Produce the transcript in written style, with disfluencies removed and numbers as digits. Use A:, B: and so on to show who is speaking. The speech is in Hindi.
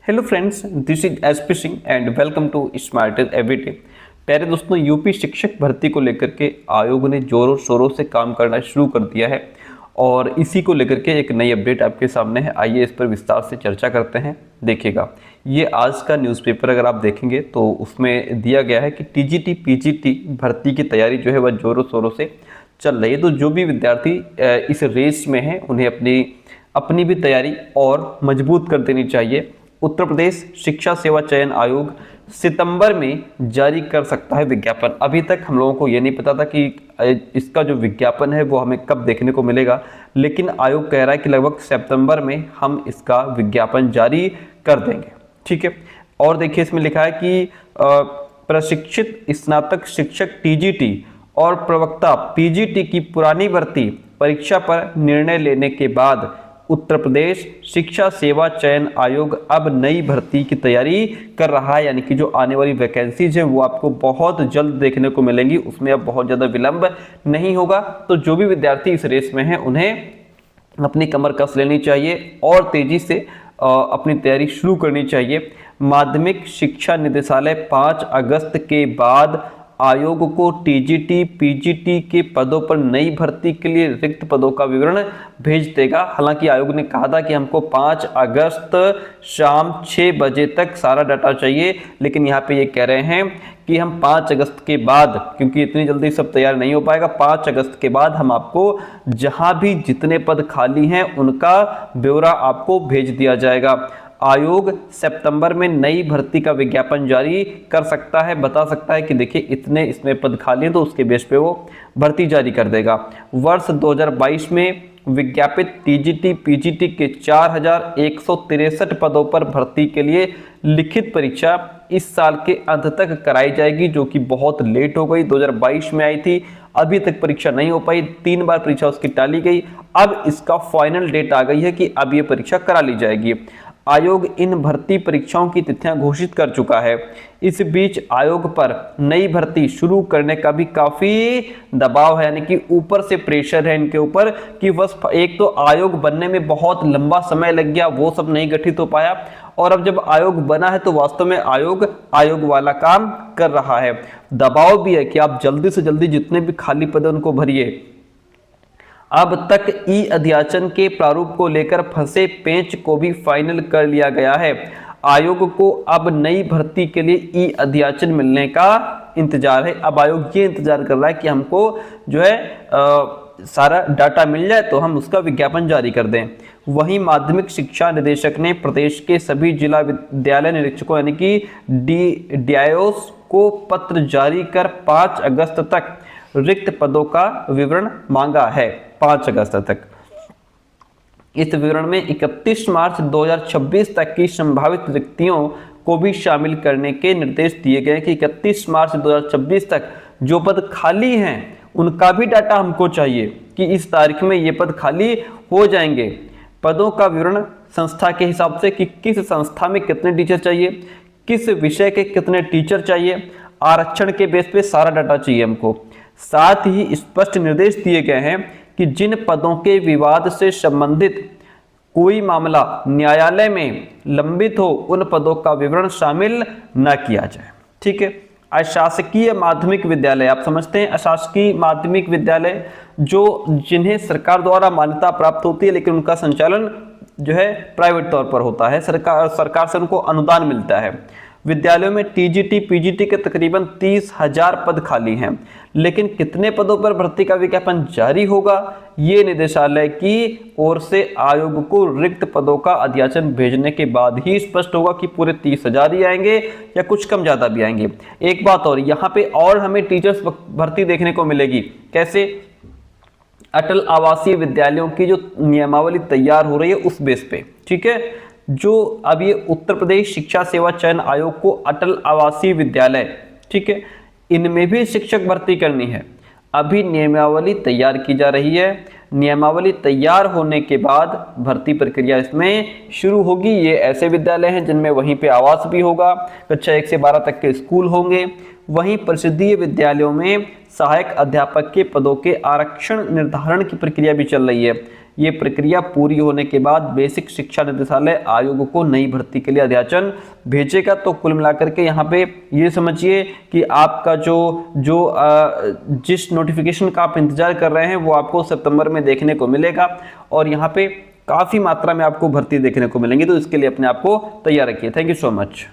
A: Hello friends, this is SP Singh and welcome to smarter everyday. प्यारे दोस्तों, यूपी शिक्षक भर्ती को लेकर के आयोग ने जोरों शोरों से काम करना शुरू कर दिया है और इसी को लेकर के एक नई अपडेट आपके सामने है। आइए इस पर विस्तार से चर्चा करते हैं। देखिएगा, ये आज का न्यूज़पेपर अगर आप देखेंगे तो उसमें दिया गया है कि टीजीटी पीजीटी भर्ती की तैयारी जो है वह जोरों शोरों से चल रही है। तो जो भी विद्यार्थी इस रेस में हैं उन्हें अपनी भी तैयारी और मजबूत कर देनी चाहिए। उत्तर प्रदेश शिक्षा सेवा चयन आयोग सितंबर में जारी कर सकता है विज्ञापन। अभी तक हम लोगों को ये नहीं पता था कि इसका जो विज्ञापन है वो हमें कब देखने को मिलेगा, लेकिन आयोग कह रहा है कि लगभग सितंबर में हम इसका विज्ञापन जारी कर देंगे। ठीक है, और देखिए इसमें लिखा है कि प्रशिक्षित स्नातक शिक्षक टीजीटी और प्रवक्ता पीजीटी की पुरानी भर्ती परीक्षा पर निर्णय लेने के बाद उत्तर प्रदेश शिक्षा सेवा चयन आयोग अब नई भर्ती की तैयारी कर रहा है। यानी कि जो आने वाली वैकेंसीज हैं वो आपको बहुत जल्द देखने को मिलेंगी, उसमें अब बहुत ज़्यादा विलंब नहीं होगा। तो जो भी विद्यार्थी इस रेस में हैं उन्हें अपनी कमर कस लेनी चाहिए और तेजी से अपनी तैयारी शुरू करनी चाहिए। माध्यमिक शिक्षा निदेशालय 5 अगस्त के बाद आयोग को टीजीटी पीजीटी के पदों पर नई भर्ती के लिए रिक्त पदों का विवरण भेज देगा। हालांकि आयोग ने कहा था कि हमको 5 अगस्त शाम 6 बजे तक सारा डाटा चाहिए, लेकिन यहाँ पे ये कह रहे हैं कि हम 5 अगस्त के बाद, क्योंकि इतनी जल्दी सब तैयार नहीं हो पाएगा, 5 अगस्त के बाद हम आपको जहां भी जितने पद खाली हैं उनका ब्यौरा आपको भेज दिया जाएगा। आयोग सितंबर में नई भर्ती का विज्ञापन जारी कर सकता है, बता सकता है कि देखिए इतने इसमें पद खाली हैं, तो उसके बेस पे वो भर्ती जारी कर देगा। वर्ष 2022 में विज्ञापित टीजीटी पीजीटी के 4163 पदों पर भर्ती के लिए लिखित परीक्षा इस साल के अंत तक कराई जाएगी, जो कि बहुत लेट हो गई। 2022 में आई थी, अभी तक परीक्षा नहीं हो पाई, 3 बार परीक्षा उसकी टाली गई। अब इसका फाइनल डेट आ गई है कि अब ये परीक्षा करा ली जाएगी। आयोग इन भर्ती परीक्षाओं की तिथियां घोषित कर चुका है। इस बीच आयोग पर नई भर्ती शुरू करने का भी काफी दबाव है, यानी कि ऊपर से प्रेशर है इनके ऊपर कि बस एक तो आयोग बनने में बहुत लंबा समय लग गया, वो सब नहीं गठित हो पाया, और अब जब आयोग बना है तो वास्तव में आयोग वाला काम कर रहा है। दबाव भी है कि आप जल्दी से जल्दी जितने भी खाली पद हैं उनको भरिए। अब तक ई अध्याचन के प्रारूप को लेकर फंसे पेंच को भी फाइनल कर लिया गया है। आयोग को अब नई भर्ती के लिए ई अध्याचन मिलने का इंतजार है। अब आयोग ये इंतजार कर रहा है कि हमको जो है सारा डाटा मिल जाए तो हम उसका विज्ञापन जारी कर दें। वहीं माध्यमिक शिक्षा निदेशक ने प्रदेश के सभी जिला विद्यालय निरीक्षकों यानी कि डीआईओस को पत्र जारी कर 5 अगस्त तक रिक्त पदों का विवरण मांगा है। 5 अगस्त तक इस विवरण में 31 मार्च 2026 तक की संभावित रिक्तियों को भी शामिल करने के निर्देश दिए गए कि 31 मार्च 2026 तक जो पद खाली हैं उनका भी डाटा हमको चाहिए कि इस तारीख में ये पद खाली हो जाएंगे। पदों का विवरण संस्था के हिसाब से कि किस संस्था में कितने टीचर चाहिए, किस विषय के कितने टीचर चाहिए, आरक्षण के बेस पे सारा डाटा चाहिए हमको। साथ ही स्पष्ट निर्देश दिए गए हैं कि जिन पदों के विवाद से संबंधित कोई मामला न्यायालय में लंबित हो उन पदों का विवरण शामिल न किया जाए। ठीक है, अशासकीय माध्यमिक विद्यालय, आप समझते हैं अशासकीय माध्यमिक विद्यालय जो जिन्हें सरकार द्वारा मान्यता प्राप्त होती है लेकिन उनका संचालन जो है प्राइवेट तौर पर होता है, सरकार से उनको अनुदान मिलता है। विद्यालयों में टीजीटी पीजीटी के तकरीबन 30,000 पद खाली हैं, लेकिन कितने पदों पर भर्ती का विज्ञापन जारी होगा ये निदेशालय की ओर से आयोग को रिक्त पदों का अध्याचन भेजने के बाद ही स्पष्ट होगा कि पूरे 30,000 ही आएंगे या कुछ कम ज्यादा भी आएंगे। एक बात और, यहाँ पे और हमें टीचर्स भर्ती देखने को मिलेगी। कैसे? अटल आवासीय विद्यालयों की जो नियमावली तैयार हो रही है उस बेस पे। ठीक है, जो अब ये उत्तर प्रदेश शिक्षा सेवा चयन आयोग को अटल आवासीय विद्यालय, ठीक है, इनमें भी शिक्षक भर्ती करनी है। अभी नियमावली तैयार की जा रही है। नियमावली तैयार होने के बाद भर्ती प्रक्रिया इसमें शुरू होगी। ये ऐसे विद्यालय हैं जिनमें वहीं पे आवास भी होगा, कक्षा 1 से 12 तक के स्कूल होंगे। वहीं परिषदीय विद्यालयों में सहायक अध्यापक के पदों के आरक्षण निर्धारण की प्रक्रिया भी चल रही है। ये प्रक्रिया पूरी होने के बाद बेसिक शिक्षा निदेशालय आयोग को नई भर्ती के लिए अध्याचन भेजेगा। तो कुल मिलाकर के यहाँ पे ये समझिए कि आपका जिस नोटिफिकेशन का आप इंतजार कर रहे हैं वो आपको सितंबर में देखने को मिलेगा और यहाँ पे काफी मात्रा में आपको भर्ती देखने को मिलेंगी। तो इसके लिए अपने आप को तैयार रखिए। Thank you so much.